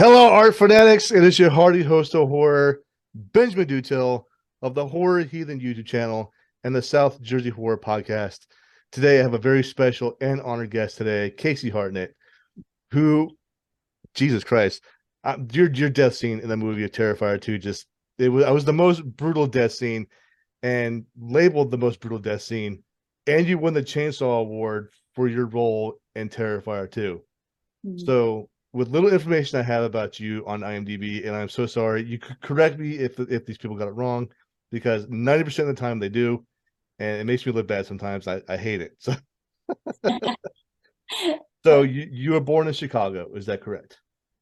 Hello, art fanatics. It is your hardy host of horror, Benjamin Dutil of the Horror Heathen YouTube channel and the South Jersey Horror Podcast. Today, I have a very special and honored guest today, Casey Hartnett, who, Jesus Christ, your death scene in the movie of Terrifier 2 I was the most brutal death scene and labeled the most brutal death scene, and you won the Chainsaw Award for your role in Terrifier 2. Mhm. So, with little information I have about you on IMDb, and I'm so sorry, you could correct me if these people got it wrong, because 90% of the time they do, and it makes me look bad sometimes. I hate it. So you were born in Chicago, is that correct?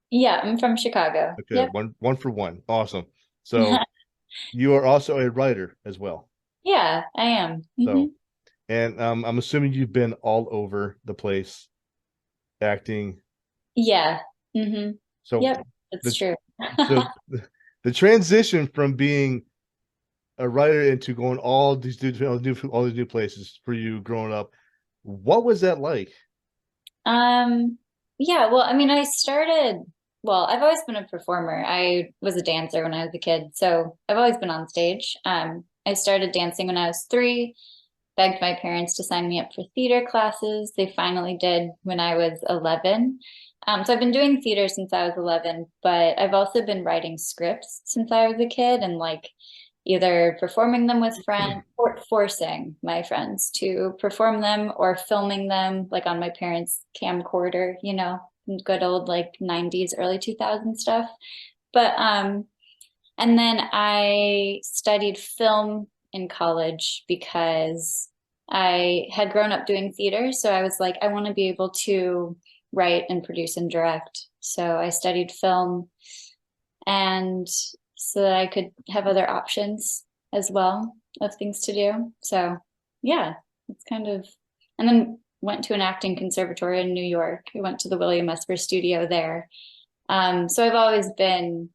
Yeah, I'm from Chicago. Okay, Yep. one for one, awesome. So you are also a writer as well. Yeah, I am. So, and I'm assuming you've been all over the place acting. Yeah. hmm So Yep, that's the true. so the transition from being a writer into going all these new places for you growing up. What was that like? Um, yeah, well, I mean, I've always been a performer. I was a dancer when I was a kid, so I've always been on stage. I started dancing when I was 3, begged my parents to sign me up for theater classes. They finally did when I was 11. So I've been doing theater since I was 11, but I've also been writing scripts since I was a kid and like either performing them with friends or forcing my friends to perform them or filming them like on my parents' camcorder, good old like 90s, early 2000s stuff. But and then I studied film in college because I had grown up doing theater. So I was like, I want to be able to write and produce and direct. So I studied film and so that I could have other options as well of things to do. So yeah, it's kind of, and then went to an acting conservatory in New York. I went to the William Esper studio there. So I've always been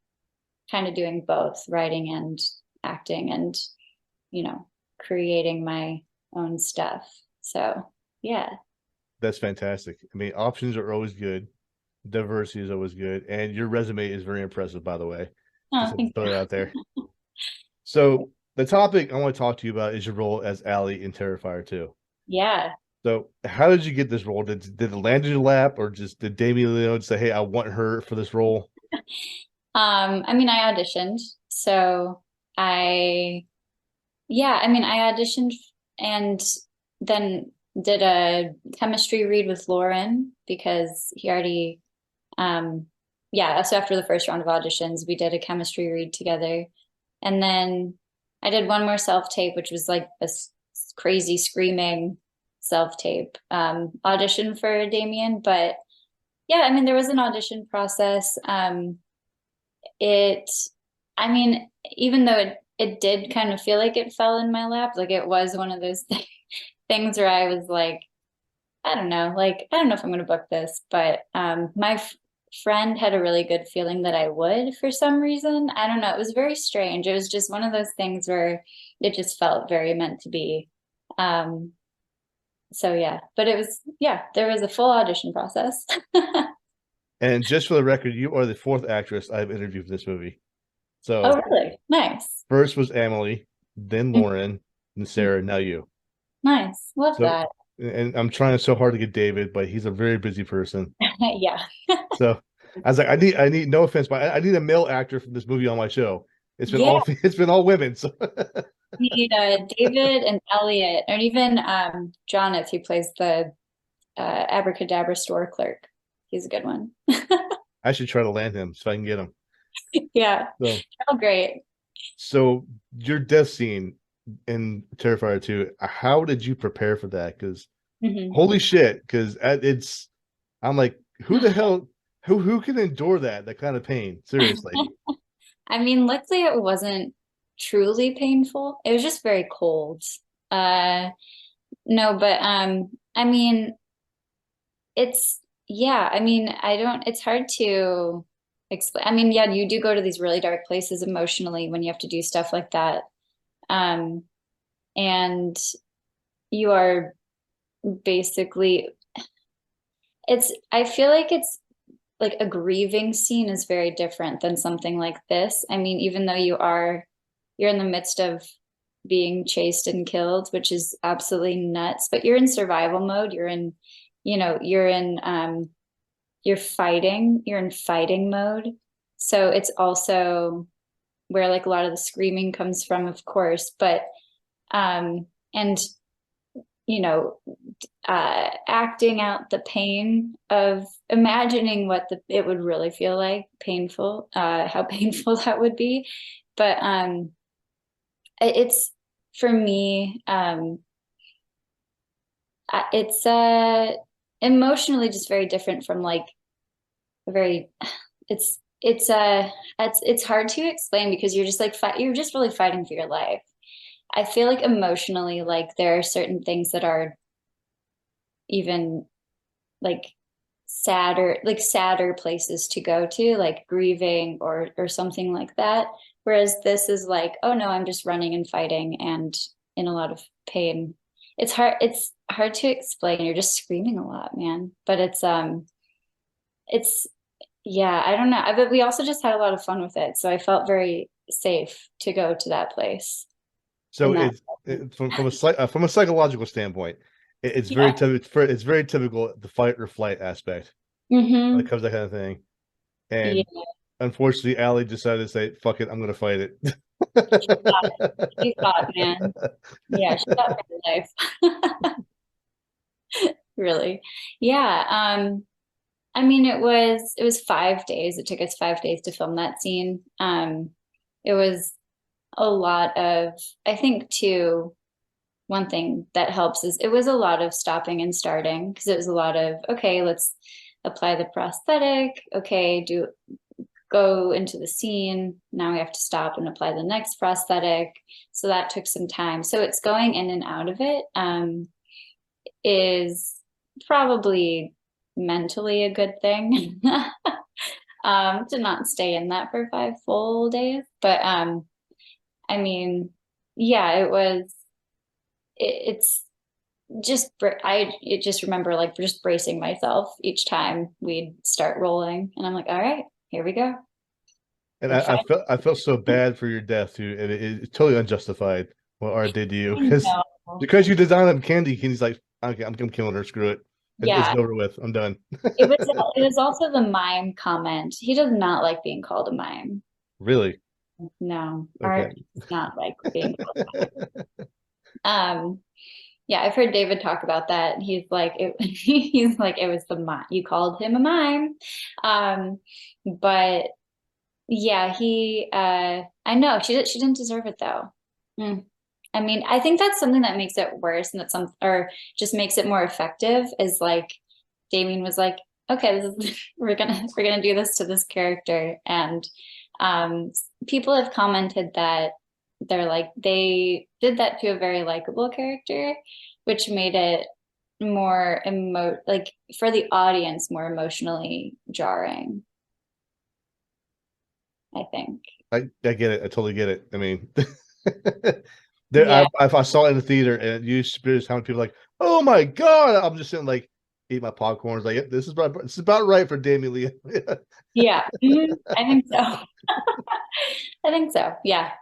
kind of doing both writing and acting and, you know, creating my own stuff. So yeah. That's fantastic. I mean, options are always good. Diversity is always good. And your resume is very impressive, by the way. Just Oh, have to thank throw it out there. you. So the topic I want to talk to you about is your role as Allie in Terrifier 2. Yeah. So how did you get this role? Did it land in your lap, or just did Damien Leone say, "Hey, I want her for this role"? I mean, I auditioned. So I, yeah, I mean, I auditioned and then did a chemistry read with Lauren because he already, um, yeah, so after the first round of auditions, we did a chemistry read together. And then I did one more self-tape, which was like this crazy screaming self-tape audition for Damien. But yeah, I mean, there was an audition process. It, I mean, even though it did kind of feel like it fell in my lap, like it was one of those things where I was like, I don't know, like I don't know if I'm going to book this, but my friend had a really good feeling that I would for some reason. I don't know. It was very strange. It was just one of those things where it just felt very meant to be. Um, so yeah, but it was, yeah, there was a full audition process. And just for the record, you are the fourth actress I've interviewed for this movie. Oh, So really? Nice. first was Emily, then Lauren, and Sarah. Now you. Nice. Love So, that. and I'm trying so hard to get David, but he's a very busy person. Yeah. So I was like, I need no offense, but I need a male actor from this movie on my show. It's been Yeah. all it's been all women. So We need David and Elliot, or even Jonathan, who plays the abracadabra store clerk. He's a good one. I should try to land him so I can get him. Yeah. So Oh, great. so your death scene in Terrifier 2, how did you prepare for that? Because hmm holy shit, because it's I'm like, who the hell who can endure that kind of pain? Seriously. I mean, luckily it wasn't truly painful. It was just very cold. Uh, no, but I mean, it's yeah, I mean, it's hard to explain. I mean, yeah, you do go to these really dark places emotionally when you have to do stuff like that. Um, and you are basically I feel like it's like a grieving scene is very different than something like this. I mean, even though you're in the midst of being chased and killed, which is absolutely nuts, but you're in survival mode. You're in, you're in fighting mode. So it's also where like a lot of the screaming comes from, of course, but and you know, acting out the pain of imagining what it would really feel like, painful, how painful that would be. But it's for me, it's emotionally just very different from like very. It's hard to explain because you're just like you're just really fighting for your life. I feel like emotionally, like there are certain things that are even like sadder places to go to, like grieving or something like that. Whereas this is like, oh no, I'm just running and fighting and in a lot of pain. It's hard to explain. You're just screaming a lot, man. But it's yeah, I don't know. But we also just had a lot of fun with it. So I felt very safe to go to that place So in that. from a psychological standpoint, it's very Yeah. typical. It's very typical the fight or flight aspect when it Mm-hmm. comes to that kind of thing. Yeah. And unfortunately, Allie decided to say, "Fuck it, I'm going to fight it." She thought, man. Yeah, she thought for her life. Really. Yeah. I mean, it was 5 days. It took us 5 days to film that scene. It was a lot of, I think too, one thing that helps is it was a lot of stopping and starting because it was a lot of, okay, let's apply the prosthetic. Okay, go into the scene. Now we have to stop and apply the next prosthetic. So that took some time. So it's going in and out of it. Is probably mentally a good thing. To not stay in that for 5 full days. But I mean, yeah, it's just I just remember like just bracing myself each time we'd start rolling, and I'm like, all right, here we go. And We're I felt so bad for your death too, and it's totally unjustified what Art did to you No. because you designed him candy. He's like, okay, I'm killing her. Screw it. It's Yeah, over with. I'm done. it was also the mime comment. He does not like being called a mime. Really? No, Okay. Art does not like being called yeah, I've heard David talk about that. He's like he's like it was the mime. You called him a mime. But yeah, I know she didn't deserve it though. Mm. I mean, I think that's something that makes it worse and that or just makes it more effective is like Damien was like, okay, we're gonna do this to this character. And people have commented that they're like they did that to a very likable character, which made it more like for the audience more emotionally jarring, I think. I get it. I totally get it. I mean, Yeah, I saw it in the theater and you experienced how many people like, oh my god! I'm just sitting like eat my popcorn. It's like, yep, this is about right for Damien Leone. yeah. I think so. I think so. Yeah.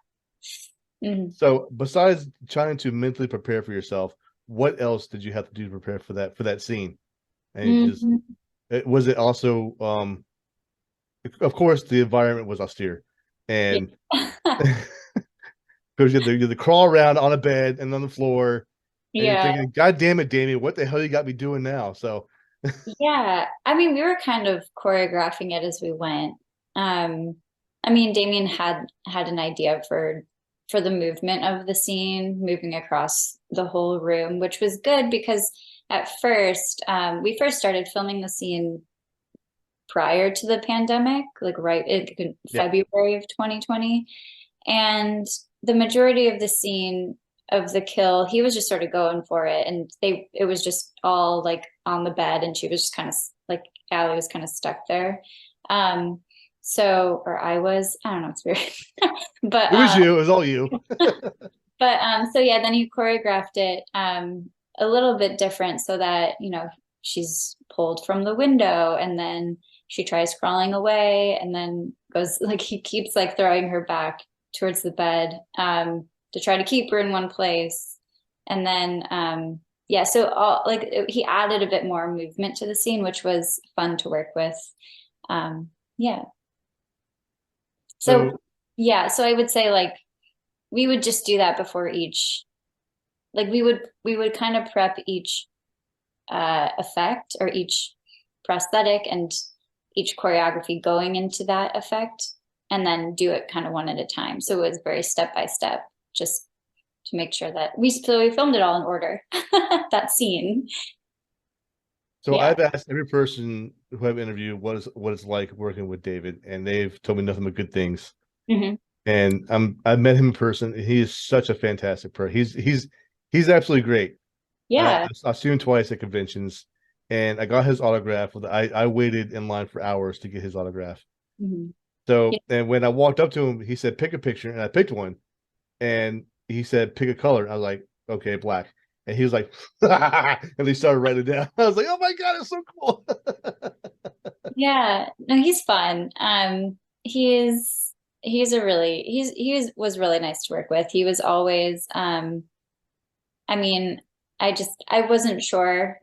Mhm. So besides trying to mentally prepare for yourself, what else did you have to do to prepare for that scene? And Mhm. was it also of course the environment was austere Yeah. and because you had to crawl around on a bed and on the floor and you're Yeah. thinking, God damn it, Damien, what the hell you got me doing now? So Yeah. I mean, we were kind of choreographing it as we went. Um, I mean, Damien had an idea for the movement of the scene, moving across the whole room, which was good because at first, we first started filming the scene prior to the pandemic, like right in yeah, February of 2020. And the majority of the scene of the kill, he was just sort of going for it. And it was just all like on the bed and she was just kind of like, Allie was kind of stuck there. Um, or I don't know, it's weird. but, it was you, it was all you. so yeah, then he choreographed it, a little bit different so that, she's pulled from the window and then she tries crawling away and then goes like he keeps like throwing her back towards the bed to try to keep her in one place. And then yeah, so all like he added a bit more movement to the scene, which was fun to work with. Yeah. So So yeah, so I would say like we would just do that before each, like we would kind of prep each effect or each prosthetic and each choreography going into that effect, and then do it kind of one at a time. So it was very step by step, just to make sure that we filmed it all in order. That scene. So Yeah. I've asked every person who I've interviewed what it's like working with David, and they've told me nothing but good things. Hmm. And I've met him in person. And he is such a fantastic person. He's absolutely great. Yeah. I've seen him twice at conventions, and I got his autograph. I waited in line for hours to get his autograph. Hmm. So, Yeah. and when I walked up to him, he said, "Pick a picture," and I picked one. And he said, "Pick a color." I was like, "Okay, black." And he was like, and he started writing it down. I was like, "Oh my god, it's so cool!" Yeah. No, he's fun. He's a really was really nice to work with. He was always I mean, I wasn't sure,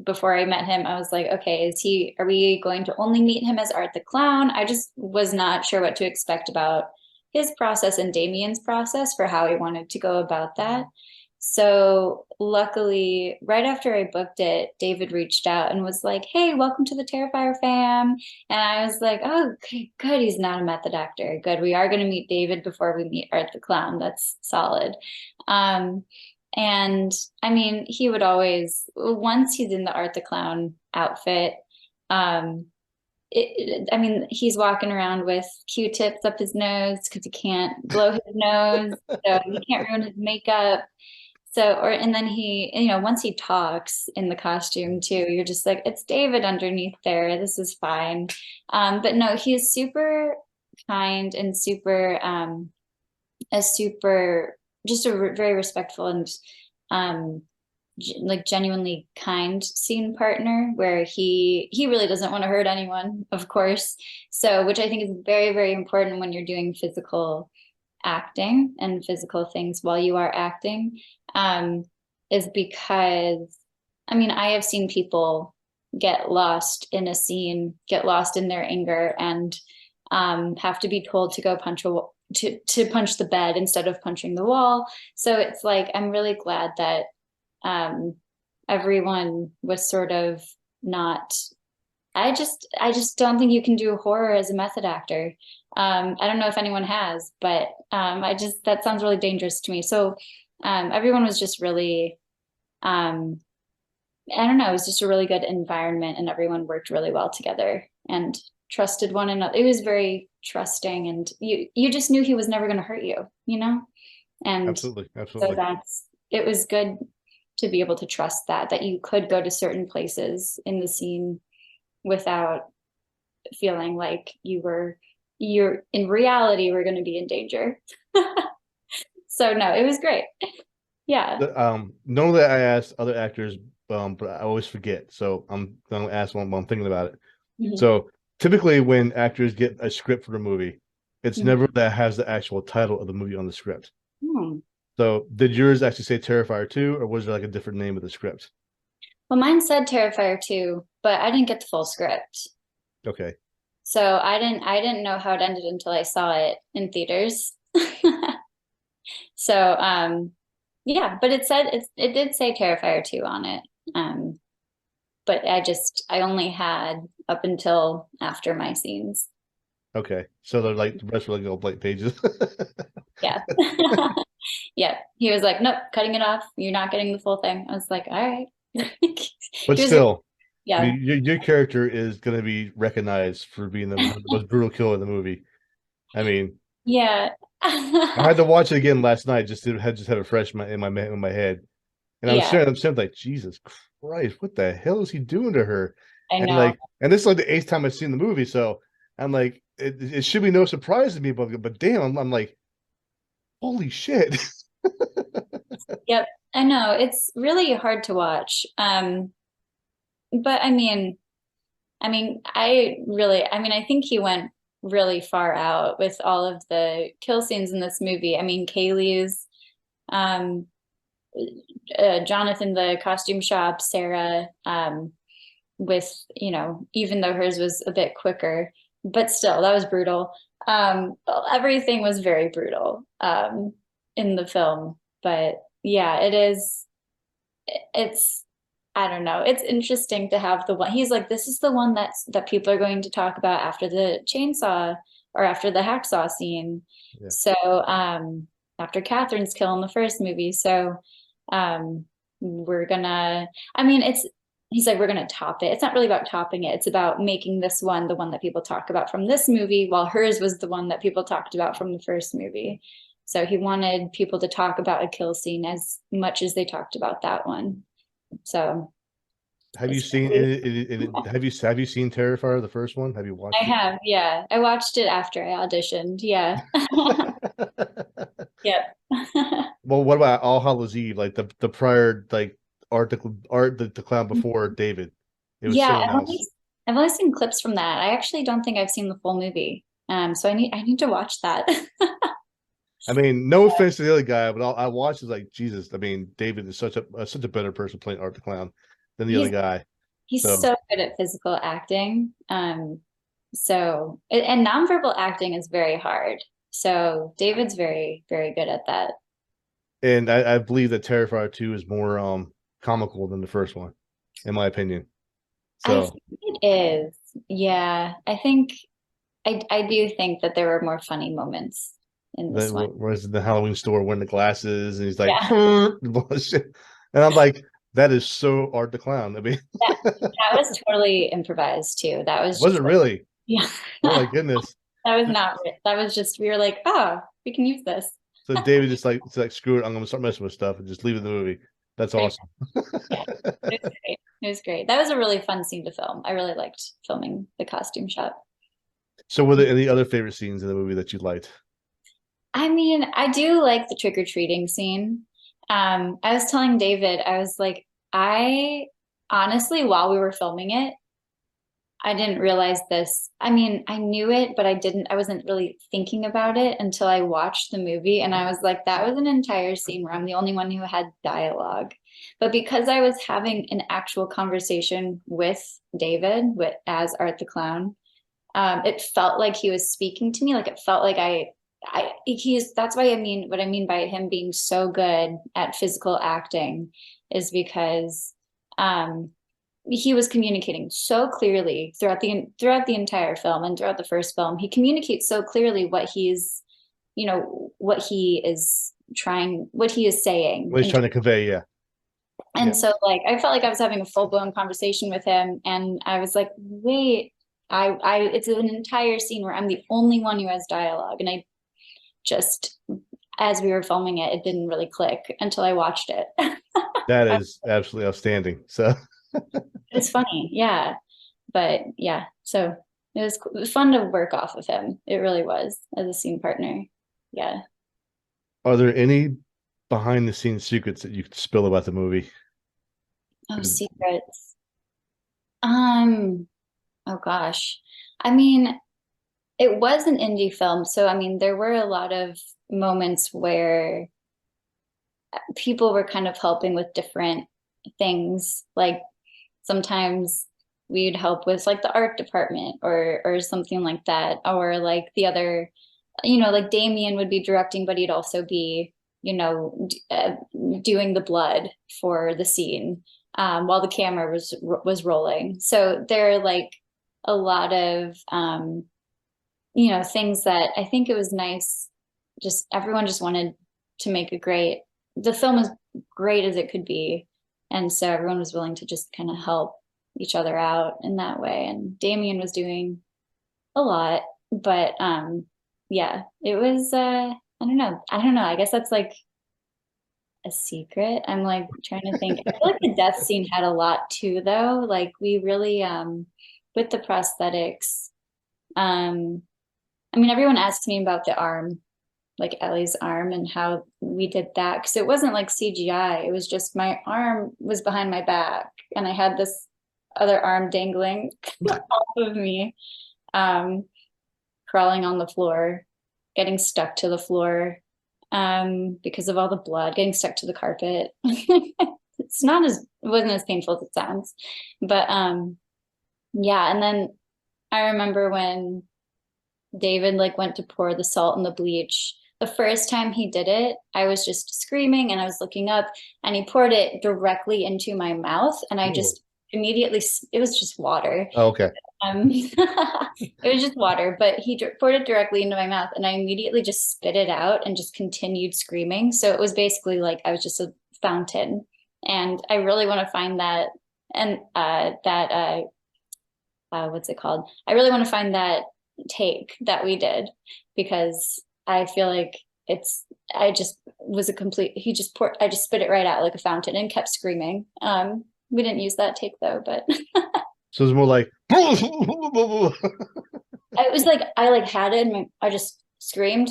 before I met him, I was like, okay, are we going to only meet him as Art the Clown? I just was not sure what to expect about his process and Damien's process for how he wanted to go about that. So luckily, right after I booked it, David reached out and was like, hey, welcome to the Terrifier fam. And I was like, oh, okay, good. He's not a method actor. Good. We are going to meet David before we meet Art the Clown. That's solid. Um, and I mean, he would always, once he's in the Art the Clown outfit, um, I mean, he's walking around with Q-tips up his nose because he can't blow his nose, so he can't ruin his makeup. And then once he talks in the costume too, you're just like, it's David underneath there. This is fine. But no, he's super kind and super, just very respectful and um like genuinely kind scene partner, where he really doesn't want to hurt anyone, of course. So which I think is very, very important when you're doing physical acting and physical things while you are acting, um is because I mean, I have seen people get lost in a scene, get lost in their anger, and have to be told to go to punch the bed instead of punching the wall. So it's like I'm really glad that um, everyone was sort of not. I just don't think you can do horror as a method actor. I don't know if anyone has, but that sounds really dangerous to me. So everyone was just really, um, I don't know, it was just a really good environment, and everyone worked really well together and trusted one another. It was very trusting, and you just knew he was never going to hurt you. And Absolutely, so absolutely. it was good to be able to trust that you could go to certain places in the scene without feeling like you're in reality we're going to be in danger. So no, it was great. Yeah. Normally I ask other actors, but I always forget. So I'm gonna ask one while I'm thinking about it. Mhm. So typically when actors get a script for a movie, it's Mhm. never that has the actual title of the movie on the script. Hmm. So did yours actually say Terrifier 2, or was there like a different name of the script? Well, mine said Terrifier 2, but I didn't get the full script. Okay. So I didn't know how it ended until I saw it in theaters. So yeah, but it did say Terrifier 2 on it. Um but I only had up until after my scenes. Okay. So they're like the rest were like all blank pages. Yeah. Yeah. He was like, nope, cutting it off. You're not getting the full thing. I was like, all right. But He was, still, I yeah. mean, your character is going to be recognized for being the most brutal killer in the movie. I mean, Yeah. I had to watch it again last night just have it fresh in my head, and Yeah, I'm sitting like, Jesus Christ, what the hell is he doing to her? I And know. like, and this is like the eighth time I've seen the movie, so I'm like, it should be no surprise to me, but damn, I'm like, holy shit. Yep. I know. It's really hard to watch. But I mean, I mean, I think he went really far out with all of the kill scenes in this movie. I mean, Kaylee's, um, Jonathan, the costume shop, Sarah, with, even though hers was a bit quicker, but still, that was brutal. Everything was very brutal, in the film. But yeah, it's, I don't know. It's interesting to have the one. He's like, this is the one that people are going to talk about after the chainsaw or after the hacksaw scene. Yeah. So, after Catherine's kill in the first movie. So, we're gonna, I mean, he's like, we're gonna top it. It's not really about topping it. It's about making this one the one that people talk about from this movie, while hers was the one that people talked about from the first movie. So he wanted people to talk about a kill scene as much as they talked about that one. So Have you it's seen really, have you seen Terrifier, the first one? Have you I watched it? have, yeah. I watched it after I auditioned. Yeah. Yep. Well, what about All Hallows Eve, like the prior like art the clown before David? It was Yeah, so nice. I've only seen clips from that. I actually don't think I've seen the full movie. So I need to watch that. I mean, no offense to the other guy, but I watched it like Jesus. I mean, David is such a better person playing Art the Clown than the other He's guy. he's So so good at physical acting. And nonverbal acting is very hard. So David's very, very good at that. and I believe that Terrifier 2 is more comical than the first one, in my opinion. I So think it is. Yeah, I do think that there were more funny moments in the this one. whereas in the Halloween store wearing the glasses and he's like Yeah, bullshit. And I'm like, that is so Art the Clown. I mean, that that was totally improvised too. That was was it just like, really? yeah. Oh my goodness. That was just, we were like, oh, we can use this. So David just like, it's like screw it, I'm gonna start messing with stuff and just leave it in the movie. That's Pretty awesome. Yeah, it was great. It was great. That was a really fun scene to film. I really liked filming the costume shop. So were there any other favorite scenes in the movie that you liked? I mean, I do like the trick-or-treating scene. I was telling David, I was like, I honestly, while we were filming it, I didn't realize this. I mean, I knew it, but I wasn't really thinking about it until I watched the movie. And I was like, that was an entire scene where I'm the only one who had dialogue. But because I was having an actual conversation with David, as Art the Clown, it felt like he was speaking to me. Like it felt like that's why what I mean by him being so good at physical acting is because, um, he was communicating so clearly throughout the entire film and throughout the first film. He communicates so clearly what he is what he is saying. What he's trying to convey, yeah. Yeah. And so like I felt like I was having a full-blown conversation with him, and I was like, wait, I it's an entire scene where I'm the only one who has dialogue. And I just, as we were filming it, it didn't really click until I watched it. That is absolutely outstanding. So It's funny, yeah. But yeah, so it was fun to work off of him. It really was, as a scene partner. Yeah. are there any behind the scenes secrets that you could spill about the movie? Oh, secrets. Um, oh gosh. I mean, it was an indie film, so I mean, there were a lot of moments where people were kind of helping with different things. Like sometimes we'd help with like the art department or something like that, or like the other, like Damien would be directing, but he'd also be, doing the blood for the scene, while the camera was rolling. So there are like a lot of, things that I think it was nice. Just everyone just wanted to make the film as great as it could be. And so everyone was willing to just kind of help each other out in that way. And Damien was doing a lot, but yeah, it was I don't know. I don't know. I guess that's like a secret. I'm like trying to think. I feel like the death scene had a lot too though. Like we really with the prosthetics. Um I mean, everyone asks me about the arm, like Ellie's arm, and how we did that, because it wasn't like CGI. It was just my arm was behind my back and I had this other arm dangling off of me, crawling on the floor, getting stuck to the floor, because of all the blood, getting stuck to the carpet. It wasn't as painful as it sounds, but yeah. And then I remember when David like went to pour the salt and the bleach. The first time he did it, I was just screaming and I was looking up, and he poured it directly into my mouth, and I just immediately, it was just water. Oh, okay. It was just water, but he poured it directly into my mouth, and I immediately just spit it out and just continued screaming. So it was basically like I was just a fountain. And I really want to find that, and what's it called? I really want to find that take that we did, because I feel like I just was I just spit it right out like a fountain and kept screaming. We didn't use that take though, but So it's more like it was like I like had it and I just screamed.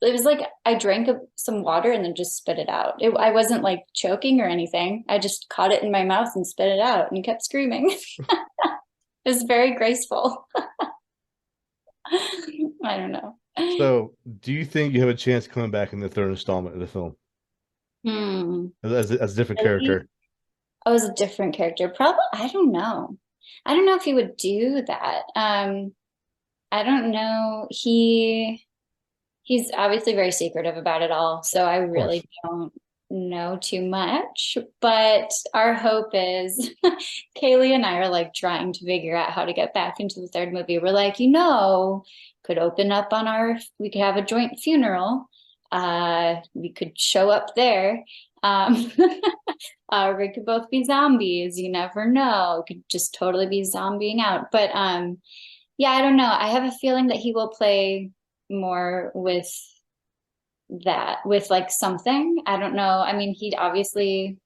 It was like I drank some water and then just spit it out. I wasn't like choking or anything. I just caught it in my mouth and spit it out and kept screaming. It was very graceful. I don't know. So, do you think you have a chance coming back in the third installment of the film as a different character? Oh, as a different character, probably. I don't know. I don't know if he would do that. I don't know. He's obviously very secretive about it all, so I really don't know too much. But our hope is Kaylee and I are like trying to figure out how to get back into the third movie. We're like, could open up on we could have a joint funeral. We could show up there. We could both be zombies. You never know. It could just totally be zombieing out. But yeah, I don't know. I have a feeling that he will play more with that, with like something. I don't know. I mean, he obviously,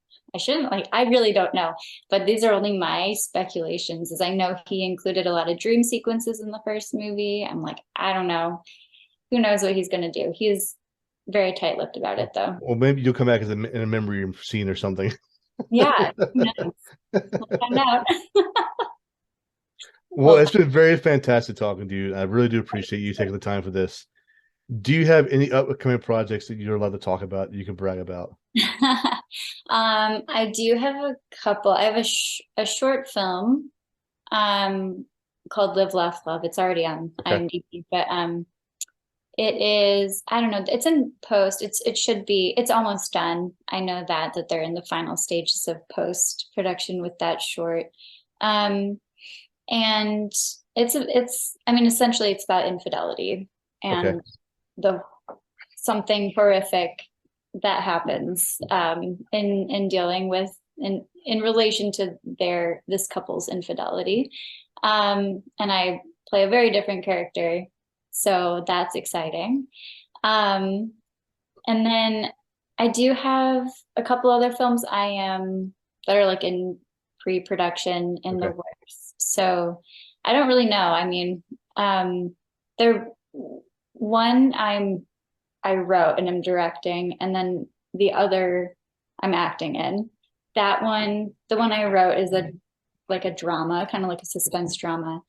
I really don't know, but these are only my speculations, as I know he included a lot of dream sequences in the first movie. I'm like, I don't know. Who knows what he's going to do? He's very tight-lipped about it, though. Well, maybe you'll come back in a memory scene or something. Yeah, who knows? We'll find out. Well, it's been very fantastic talking to you. I really do appreciate you taking the time for this. Do you have any upcoming projects that you're allowed to talk about that you can brag about? I do have a couple. I have a short film called Live, Laugh, Love. It's already on IMDb, but it is, I don't know, it's in post. It's almost done. I know that they're in the final stages of post production with that short. And I mean, essentially it's about infidelity and something horrific that happens in dealing with in relation to this couple's infidelity. And I play a very different character, so that's exciting. And then I do have a couple other films that are like in pre-production in the works. So I don't really know. I mean, one I wrote and I'm directing, and then the other I'm acting in. That one, the one I wrote is like a drama, kind of like a suspense drama.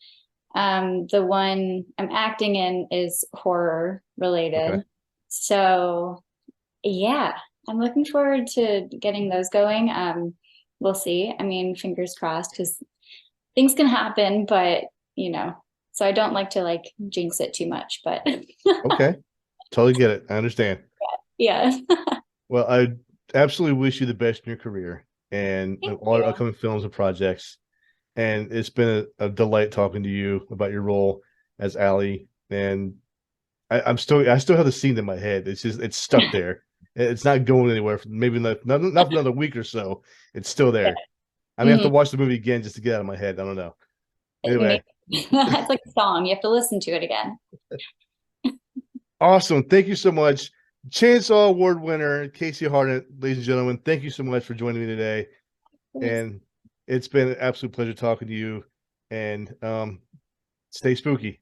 The one I'm acting in is horror related. So yeah, I'm looking forward to getting those going. We'll see. I mean, fingers crossed, because things can happen, but so I don't like to like jinx it too much, but okay. Totally get it. I understand. Yeah. Well, I absolutely wish you the best in your career and all your upcoming films and projects. And it's been a delight talking to you about your role as Allie. And I still have the scene in my head. It's stuck there. It's not going anywhere. Maybe not for another week or so. It's still there. I may have to watch the movie again just to get it out of my head. I don't know. Anyway, it's like a song. You have to listen to it again. Awesome. Thank you so much. Chainsaw Award winner, Casey Hartnett, ladies and gentlemen. Thank you so much for joining me today. And it's been an absolute pleasure talking to you. And stay spooky.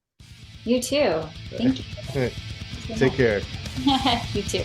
You too. Thank you. Take care. You too.